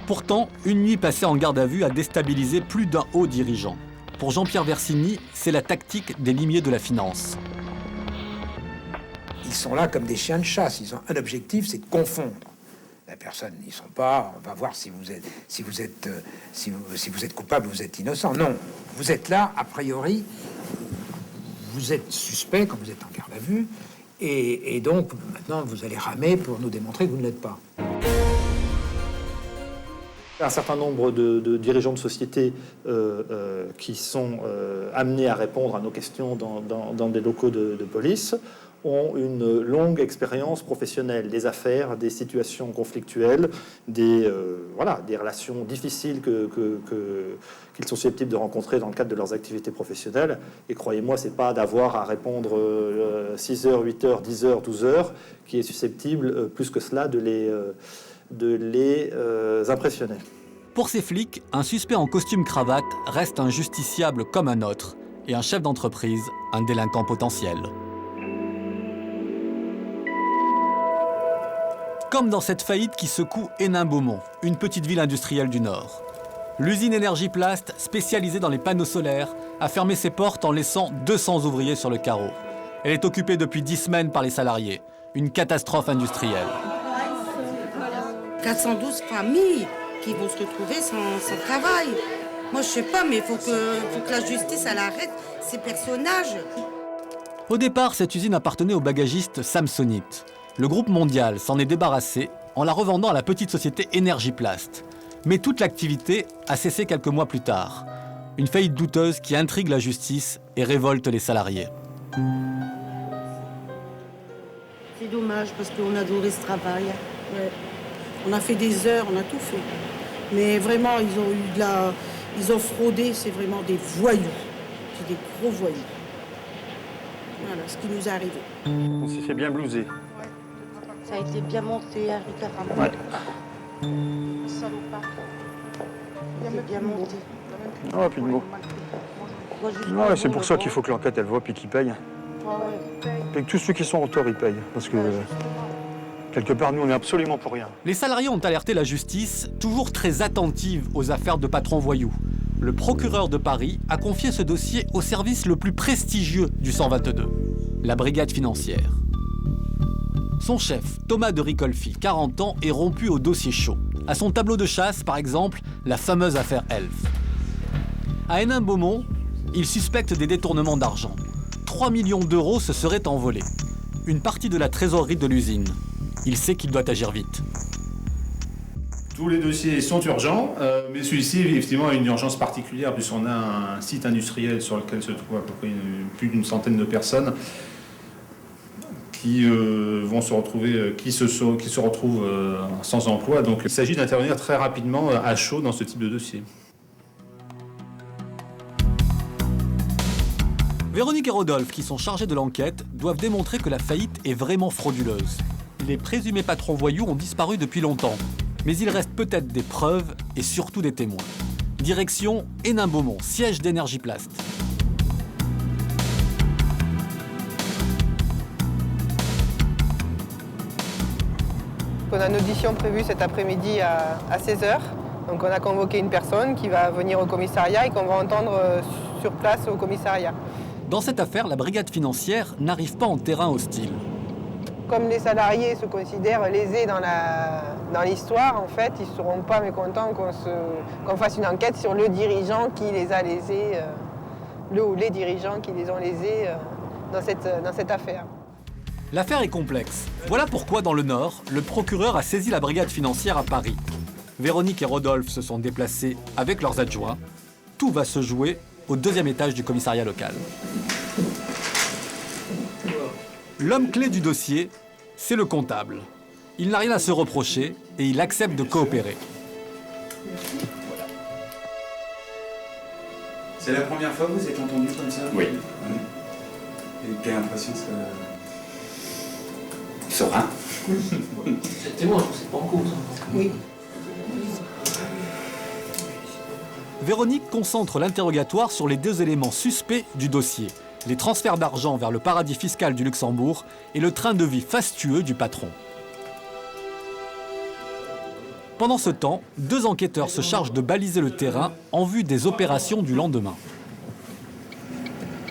Pourtant, une nuit passée en garde à vue a déstabilisé plus d'un haut dirigeant. Pour Jean-Pierre Versini, c'est la tactique des limiers de la finance. Ils sont là comme des chiens de chasse. Ils ont un objectif, c'est de confondre la personne. Ils sont pas. On va voir si vous êtes coupable, vous êtes innocent. Non, vous êtes là a priori. Vous êtes suspect quand vous êtes en garde à vue, et donc maintenant vous allez ramer pour nous démontrer que vous ne l'êtes pas. Un certain nombre de dirigeants de sociétés qui sont amenés à répondre à nos questions dans des locaux de police ont une longue expérience professionnelle, des affaires, des situations conflictuelles, des relations difficiles qu'ils sont susceptibles de rencontrer dans le cadre de leurs activités professionnelles. Et croyez-moi, c'est pas d'avoir à répondre 6 heures, 8 heures, 10 heures, 12 heures qui est susceptible, plus que cela, de les impressionner. Pour ces flics, un suspect en costume-cravate reste un justiciable comme un autre, et un chef d'entreprise, un délinquant potentiel. Comme dans cette faillite qui secoue Hénin-Beaumont, une petite ville industrielle du Nord. L'usine Énergie-Plast, spécialisée dans les panneaux solaires, a fermé ses portes en laissant 200 ouvriers sur le carreau. Elle est occupée depuis 10 semaines par les salariés. Une catastrophe industrielle. 412 familles qui vont se retrouver sans travail. Moi, je sais pas, mais il faut que la justice elle arrête ces personnages. Au départ, cette usine appartenait au bagagiste Samsonite. Le groupe mondial s'en est débarrassé en la revendant à la petite société Énergie-Plast. Mais toute l'activité a cessé quelques mois plus tard. Une faillite douteuse qui intrigue la justice et révolte les salariés. C'est dommage parce qu'on a adoré ce travail. Ouais. On a fait des heures, on a tout fait. Mais vraiment, ils ont fraudé, c'est vraiment des voyous. C'est des gros voyous. Voilà ce qui nous est arrivé. On s'est fait bien blouser. Ça a été bien monté, Harry Caram. Ouais. Salopard. C'est bien monté. Ah, plus de mots. Ouais, c'est pour ça qu'il faut que l'enquête, elle voit, puis qu'ils payent. Et que tous ceux qui sont en tort, ils payent. Parce que, quelque part, nous, on est absolument pour rien. Les salariés ont alerté la justice, toujours très attentive aux affaires de patrons voyous. Le procureur de Paris a confié ce dossier au service le plus prestigieux du 122, la brigade financière. Son chef, Thomas de Ricolfi, 40 ans, est rompu au dossier chaud. À son tableau de chasse, par exemple, la fameuse affaire Elf. À Hénin-Beaumont, il suspecte des détournements d'argent. 3 millions d'euros se seraient envolés. Une partie de la trésorerie de l'usine. Il sait qu'il doit agir vite. Tous les dossiers sont urgents, mais celui-ci, effectivement, a une urgence particulière, puisqu'on a un site industriel sur lequel se trouvent à peu près plus d'une centaine de personnes qui vont se retrouver, qui se retrouvent sans emploi. Donc il s'agit d'intervenir très rapidement à chaud dans ce type de dossier. Véronique et Rodolphe, qui sont chargés de l'enquête, doivent démontrer que la faillite est vraiment frauduleuse. Les présumés patrons voyous ont disparu depuis longtemps, mais il reste peut-être des preuves et surtout des témoins. Direction Hénin-Beaumont, siège d'Energiplast. On a une audition prévue cet après-midi à 16h. Donc on a convoqué une personne qui va venir au commissariat et qu'on va entendre sur place au commissariat. Dans cette affaire, la brigade financière n'arrive pas en terrain hostile. Comme les salariés se considèrent lésés dans l'histoire, en fait, ils ne seront pas mécontents qu'on fasse une enquête sur le dirigeant qui les a lésés, le ou les dirigeants qui les ont lésés dans cette affaire. L'affaire est complexe. Voilà pourquoi, dans le Nord, le procureur a saisi la brigade financière à Paris. Véronique et Rodolphe se sont déplacés avec leurs adjoints. Tout va se jouer au 2e étage du commissariat local. L'homme clé du dossier, c'est le comptable. Il n'a rien à se reprocher et il accepte de coopérer. C'est la première fois que vous êtes entendu comme ça? Oui. Et quelle impression ça... Serein. C'est témoin, c'est pas en cause. Oui. Véronique concentre l'interrogatoire sur les 2 éléments suspects du dossier. Les transferts d'argent vers le paradis fiscal du Luxembourg et le train de vie fastueux du patron. Pendant ce temps, 2 enquêteurs se chargent de baliser le terrain en vue des opérations du lendemain.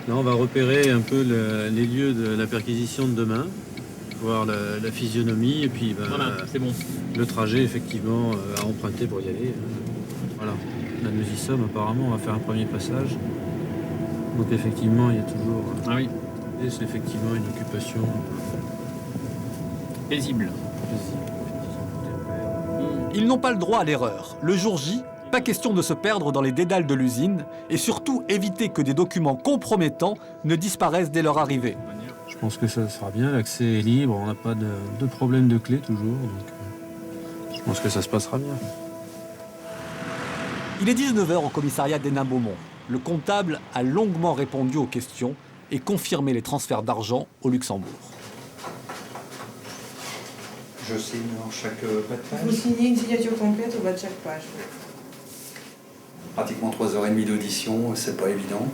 Là, on va repérer un peu les lieux de la perquisition de demain, voir la physionomie et puis voilà, c'est bon. Le trajet effectivement à emprunter pour y aller. Voilà, là nous y sommes apparemment, on va faire un premier passage. Donc effectivement, il y a toujours et c'est effectivement une occupation paisible. Ils n'ont pas le droit à l'erreur. Le jour J, pas question de se perdre dans les dédales de l'usine et surtout éviter que des documents compromettants ne disparaissent dès leur arrivée. Je pense que ça sera bien, l'accès est libre, on n'a pas de problème de clé toujours, donc je pense que ça se passera bien. Il est 19h au commissariat d'Hénin-Beaumont. Le comptable a longuement répondu aux questions et confirmé les transferts d'argent au Luxembourg. Je signe dans chaque page. Vous signez une signature complète au bas de chaque page. Pratiquement 3h30 d'audition, c'est pas évident.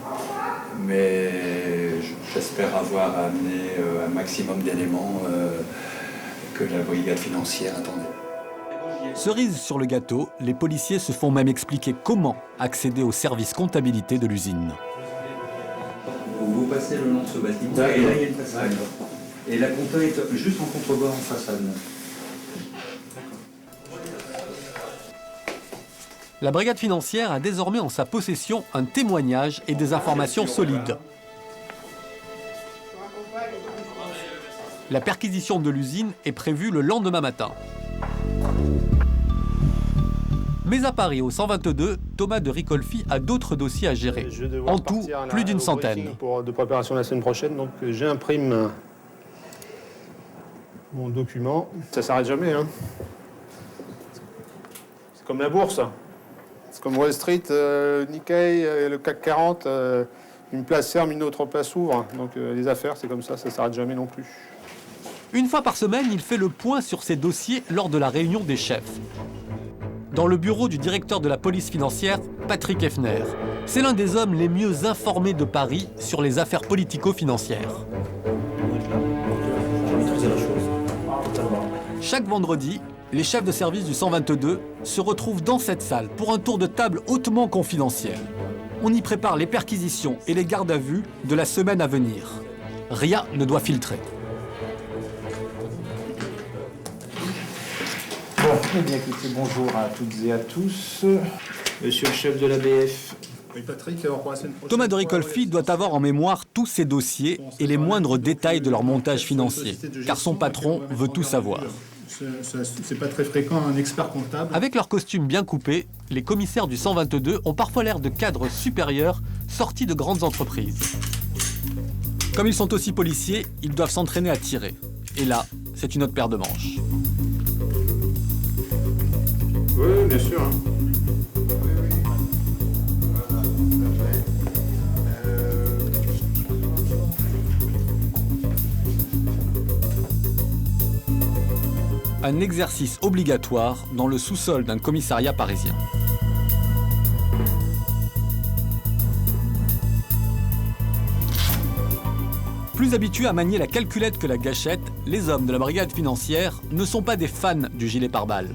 Mais j'espère avoir amené un maximum d'éléments que la brigade financière attendait. Cerise sur le gâteau, les policiers se font même expliquer comment accéder au service comptabilité de l'usine. Vous passez le long de ce bâtiment, et là il y a une façade. Et la compta est juste en contrebord en façade. La brigade financière a désormais en sa possession un témoignage et des informations solides. La perquisition de l'usine est prévue le lendemain matin. Mais à Paris, au 122, Thomas de Ricolfi a d'autres dossiers à gérer. En tout, plus d'une centaine. De préparation la semaine prochaine, donc j'imprime mon document. Ça s'arrête jamais, hein. C'est comme la bourse. C'est comme Wall Street, Nikkei, le CAC 40. Une place ferme, une autre place s'ouvre. Donc les affaires, c'est comme ça s'arrête jamais non plus. Une fois par semaine, il fait le point sur ses dossiers lors de la réunion des chefs. Dans le bureau du directeur de la police financière, Patrick Effner. C'est l'un des hommes les mieux informés de Paris sur les affaires politico-financières. Chaque vendredi, les chefs de service du 122 se retrouvent dans cette salle pour un tour de table hautement confidentiel. On y prépare les perquisitions et les gardes à vue de la semaine à venir. Rien ne doit filtrer. Bon, eh bien écoutez, bonjour à toutes et à tous. Monsieur le chef de l'ABF. Oui, Patrick, alors pour la semaine prochaine. Thomas de Ricolfi doit avoir en mémoire tous ses dossiers et les moindres détails de leur montage financier, car son patron veut tout savoir. C'est pas très fréquent, un expert comptable. Avec leur costume bien coupé, les commissaires du 122 ont parfois l'air de cadres supérieurs sortis de grandes entreprises. Comme ils sont aussi policiers, ils doivent s'entraîner à tirer. Et là, c'est une autre paire de manches. Oui, bien sûr. Un exercice obligatoire dans le sous-sol d'un commissariat parisien. Plus habitués à manier la calculette que la gâchette, les hommes de la brigade financière ne sont pas des fans du gilet pare-balles.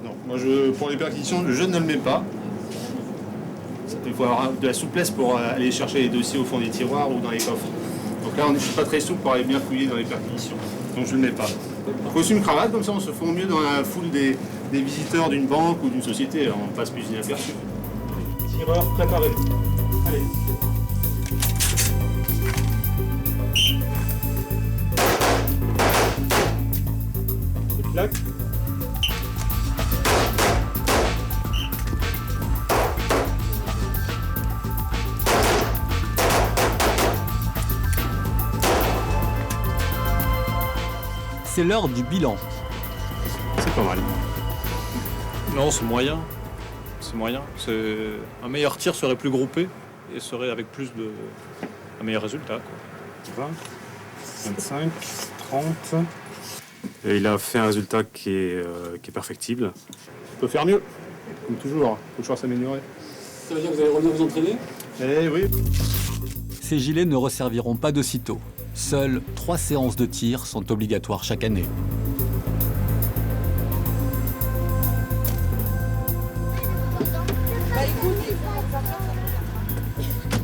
Non, moi pour les perquisitions, je ne le mets pas. Il faut avoir de la souplesse pour aller chercher les dossiers au fond des tiroirs ou dans les coffres. Donc là, je ne suis pas très souple pour aller bien fouiller dans les perquisitions. Donc je ne le mets pas. Costume cravate, comme ça on se fond mieux dans la foule des visiteurs d'une banque ou d'une société. On passe plus inaperçu. Tireur, préparé. Allez. Clac. C'est l'heure du bilan. C'est pas mal. Non, c'est moyen. C'est moyen. Un meilleur tir serait plus groupé et serait avec un meilleur résultat, quoi. 20, 25, 30. Et il a fait un résultat qui est perfectible. On peut faire mieux, comme toujours. Il faut toujours s'améliorer. Ça veut dire que vous allez revenir vous entraîner ? Eh oui. Ces gilets ne resserviront pas de sitôt. Seules 3 séances de tir sont obligatoires chaque année.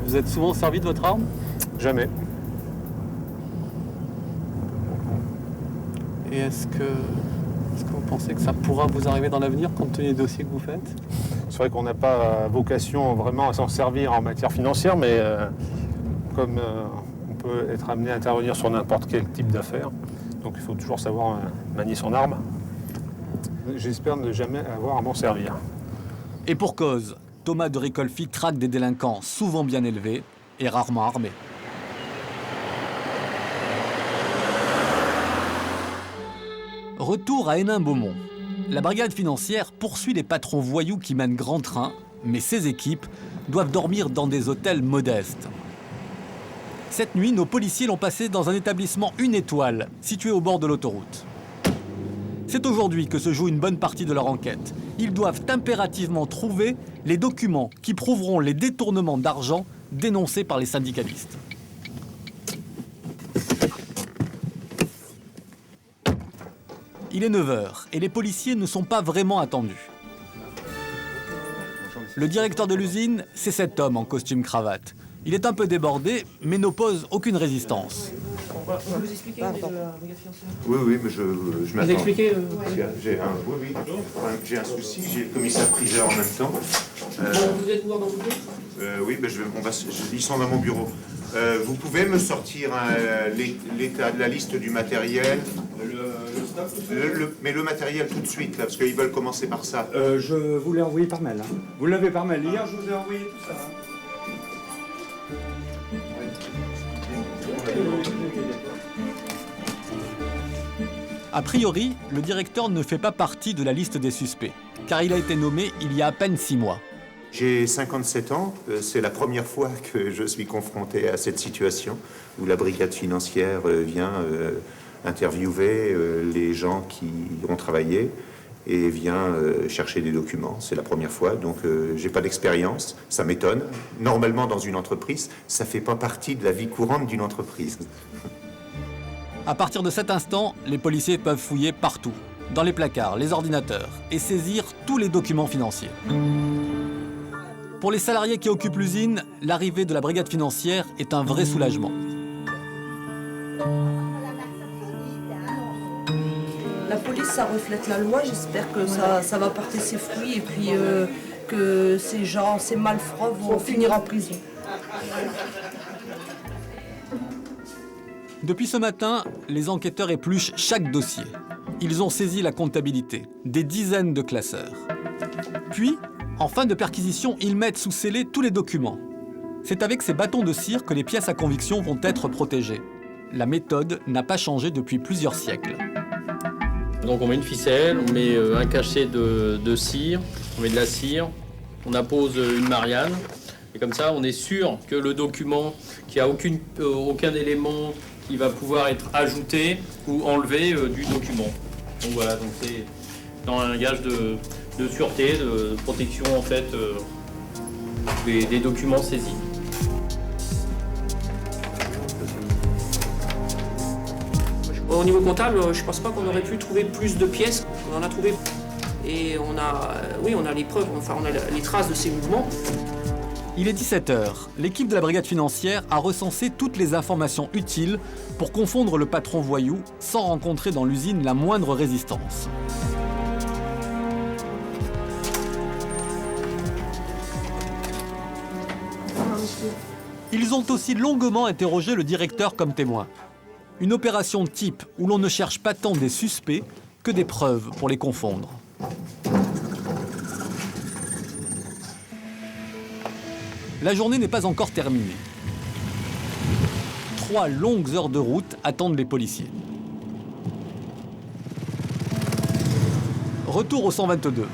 Vous êtes souvent servi de votre arme ? Jamais. Et est-ce que vous pensez que ça pourra vous arriver dans l'avenir compte tenu des dossiers que vous faites ? C'est vrai qu'on n'a pas vocation vraiment à s'en servir en matière financière, mais comme on peut être amené à intervenir sur n'importe quel type d'affaires, donc il faut toujours savoir manier son arme. J'espère ne jamais avoir à m'en servir. Et pour cause, Thomas de Ricolfi traque des délinquants souvent bien élevés et rarement armés. Retour à Hénin-Beaumont. La brigade financière poursuit les patrons voyous qui mènent grand train, mais ces équipes doivent dormir dans des hôtels modestes. Cette nuit, nos policiers l'ont passé dans un établissement 1 étoile, situé au bord de l'autoroute. C'est aujourd'hui que se joue une bonne partie de leur enquête. Ils doivent impérativement trouver les documents qui prouveront les détournements d'argent dénoncés par les syndicalistes. Il est 9h et les policiers ne sont pas vraiment attendus. Le directeur de l'usine, c'est cet homme en costume cravate. Il est un peu débordé, mais n'oppose aucune résistance. Vous expliquez la brigade financière ? Oui, mais je m'attends. Vous expliquez J'ai un souci, j'ai le commissaire priseur en même temps. Vous êtes pouvoir dans votre bureau ? Oui, ils sont dans mon bureau. Vous pouvez me sortir l'état de la liste du matériel, mais le matériel tout de suite, là, parce qu'ils veulent commencer par ça. Je vous l'ai envoyé par mail. Hein. Vous l'avez par mail. Hier, je vous ai envoyé tout ça. Hein. A priori, le directeur ne fait pas partie de la liste des suspects, car il a été nommé il y a à peine 6 mois. J'ai 57 ans, c'est la première fois que je suis confronté à cette situation où la brigade financière vient interviewer les gens qui ont travaillé et vient chercher des documents. C'est la première fois, donc j'ai pas d'expérience, ça m'étonne. Normalement, dans une entreprise, ça fait pas partie de la vie courante d'une entreprise. À partir de cet instant, les policiers peuvent fouiller partout, dans les placards, les ordinateurs, et saisir tous les documents financiers. Pour les salariés qui occupent l'usine, l'arrivée de la brigade financière est un vrai soulagement. La police, ça reflète la loi. J'espère que ça va porter ses fruits et puis que ces gens, ces malfrats vont finir en prison. Depuis ce matin, les enquêteurs épluchent chaque dossier. Ils ont saisi la comptabilité, des dizaines de classeurs. Puis, en fin de perquisition, ils mettent sous scellé tous les documents. C'est avec ces bâtons de cire que les pièces à conviction vont être protégées. La méthode n'a pas changé depuis plusieurs siècles. Donc on met une ficelle, on met un cachet de cire, on met de la cire, on appose une Marianne, et comme ça on est sûr que le document, qu'il n'y a aucun élément qui va pouvoir être ajouté ou enlevé du document. Donc voilà, donc c'est dans un gage de sûreté, de protection en fait des documents saisis. Au niveau comptable, je pense pas qu'on aurait pu trouver plus de pièces. On en a trouvé. Et on a les preuves, enfin on a les traces de ces mouvements. Il est 17h. L'équipe de la brigade financière a recensé toutes les informations utiles pour confondre le patron voyou sans rencontrer dans l'usine la moindre résistance. Ils ont aussi longuement interrogé le directeur comme témoin. Une opération type où l'on ne cherche pas tant des suspects que des preuves pour les confondre. La journée n'est pas encore terminée. 3 longues heures de route attendent les policiers. Retour au 122.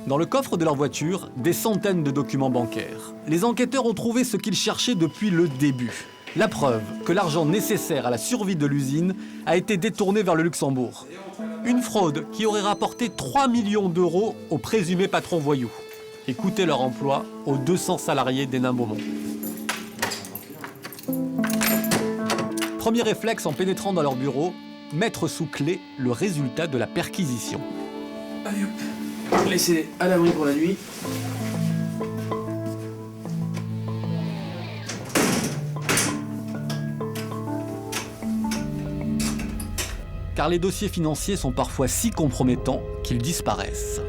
Dans le coffre de leur voiture, des centaines de documents bancaires. Les enquêteurs ont trouvé ce qu'ils cherchaient depuis le début. La preuve que l'argent nécessaire à la survie de l'usine a été détourné vers le Luxembourg. Une fraude qui aurait rapporté 3 millions d'euros au présumé patron voyou et coûté leur emploi aux 200 salariés d'Hénin-Beaumont. Premier réflexe en pénétrant dans leur bureau, mettre sous clé le résultat de la perquisition. Allez hop, laissez à l'abri pour la nuit. Car les dossiers financiers sont parfois si compromettants qu'ils disparaissent.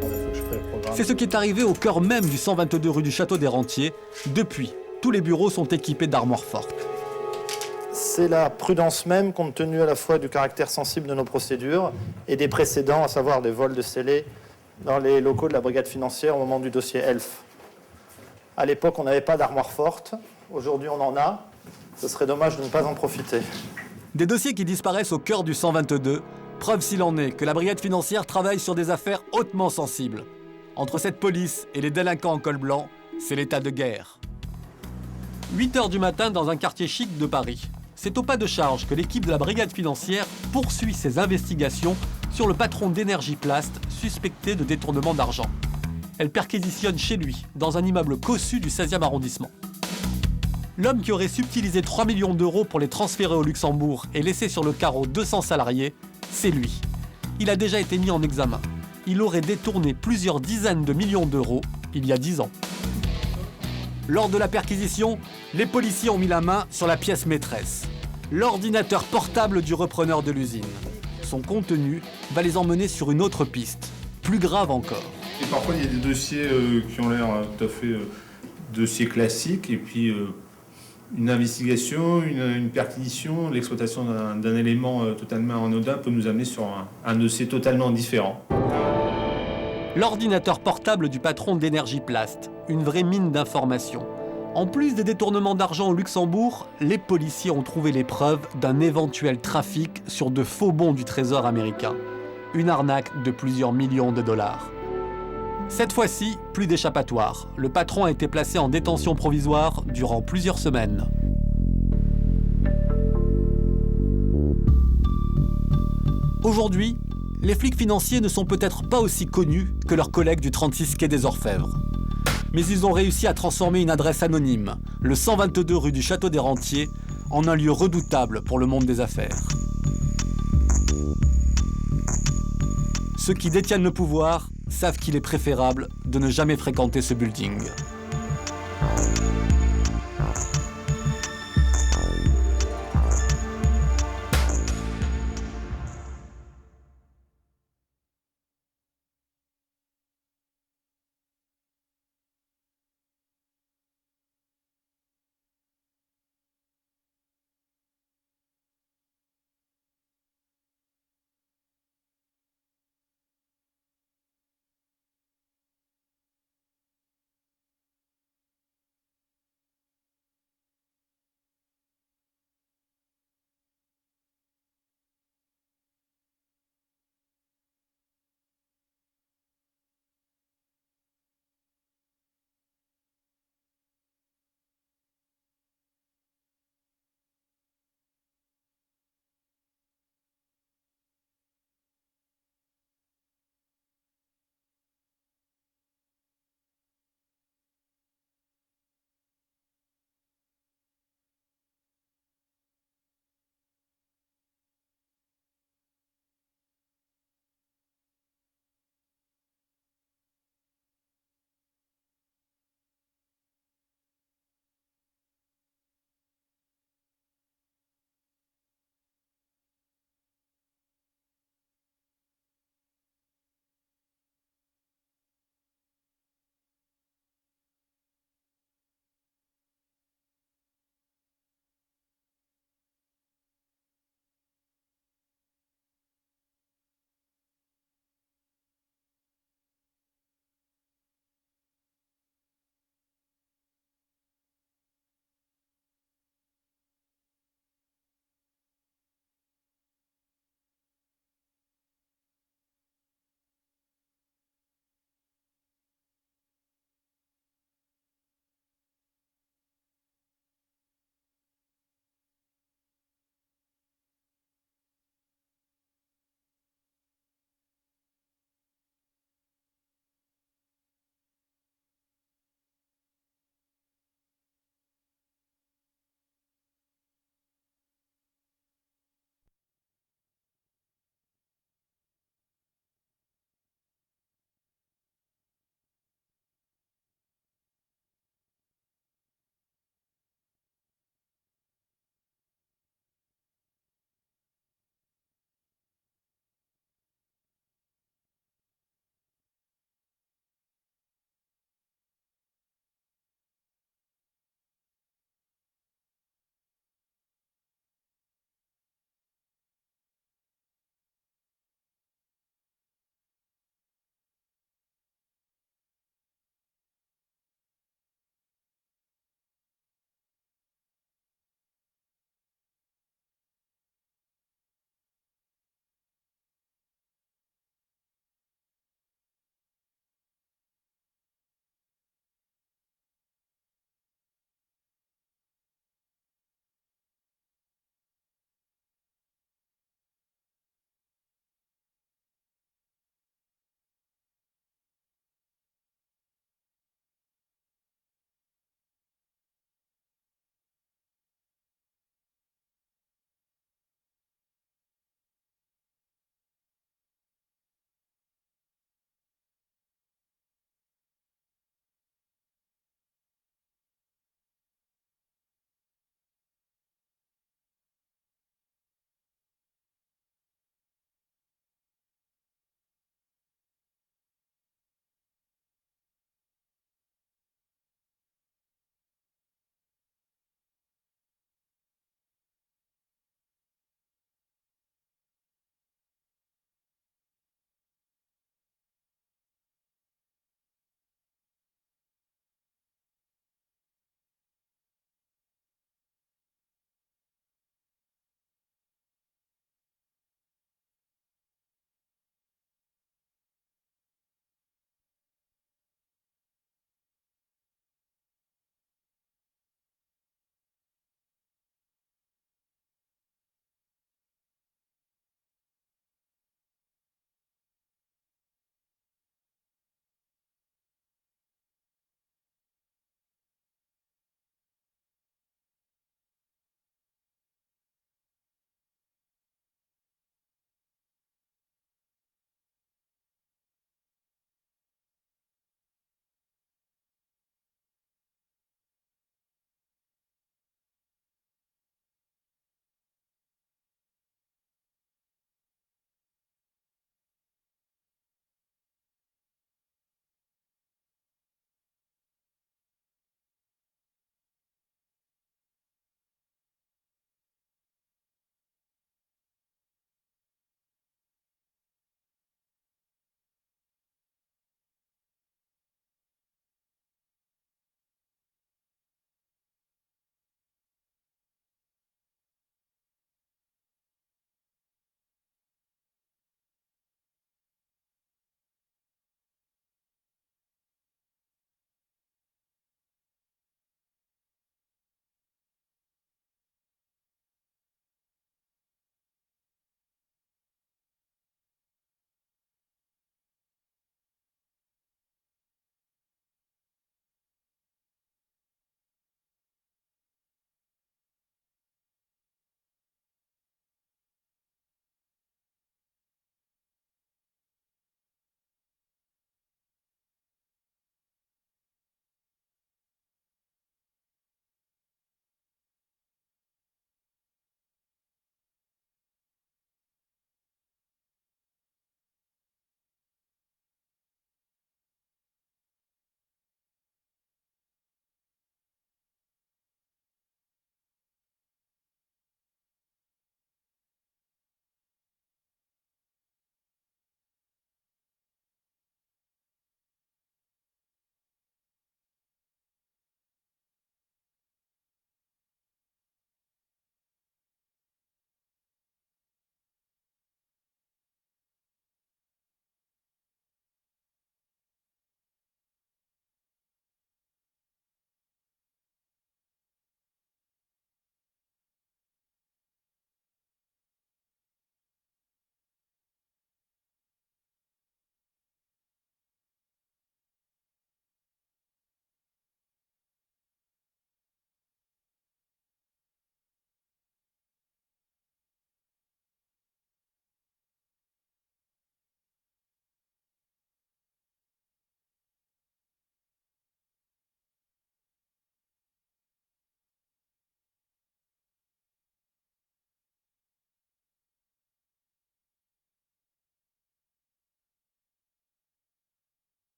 C'est ce qui est arrivé au cœur même du 122 rue du Château des Rentiers. Depuis, tous les bureaux sont équipés d'armoires fortes. C'est la prudence même, compte tenu à la fois du caractère sensible de nos procédures et des précédents, à savoir des vols de scellés dans les locaux de la brigade financière au moment du dossier Elf. À l'époque, on n'avait pas d'armoire forte. Aujourd'hui, on en a. Ce serait dommage de ne pas en profiter. Des dossiers qui disparaissent au cœur du 122, preuve s'il en est que la brigade financière travaille sur des affaires hautement sensibles. Entre cette police et les délinquants en col blanc, c'est l'état de guerre. 8h du matin dans un quartier chic de Paris. C'est au pas de charge que l'équipe de la brigade financière poursuit ses investigations sur le patron d'Energiplast suspecté de détournement d'argent. Elle perquisitionne chez lui, dans un immeuble cossu du 16e arrondissement. L'homme qui aurait subtilisé 3 millions d'euros pour les transférer au Luxembourg et laisser sur le carreau 200 salariés, c'est lui. Il a déjà été mis en examen. Il aurait détourné plusieurs dizaines de millions d'euros il y a 10 ans. Lors de la perquisition, les policiers ont mis la main sur la pièce maîtresse, l'ordinateur portable du repreneur de l'usine. Son contenu va les emmener sur une autre piste, plus grave encore. Et parfois, il y a des dossiers qui ont l'air tout à fait dossiers classiques, et puis une investigation, une perquisition, l'exploitation d'un élément totalement anodin peut nous amener sur un dossier totalement différent. L'ordinateur portable du patron d'Energiplast, une vraie mine d'informations. En plus des détournements d'argent au Luxembourg, les policiers ont trouvé les preuves d'un éventuel trafic sur de faux bons du Trésor américain. Une arnaque de plusieurs millions de dollars. Cette fois-ci, plus d'échappatoire. Le patron a été placé en détention provisoire durant plusieurs semaines. Aujourd'hui, les flics financiers ne sont peut-être pas aussi connus que leurs collègues du 36 quai des Orfèvres. Mais ils ont réussi à transformer une adresse anonyme, le 122 rue du Château des Rentiers, en un lieu redoutable pour le monde des affaires. Ceux qui détiennent le pouvoir savent qu'il est préférable de ne jamais fréquenter ce building.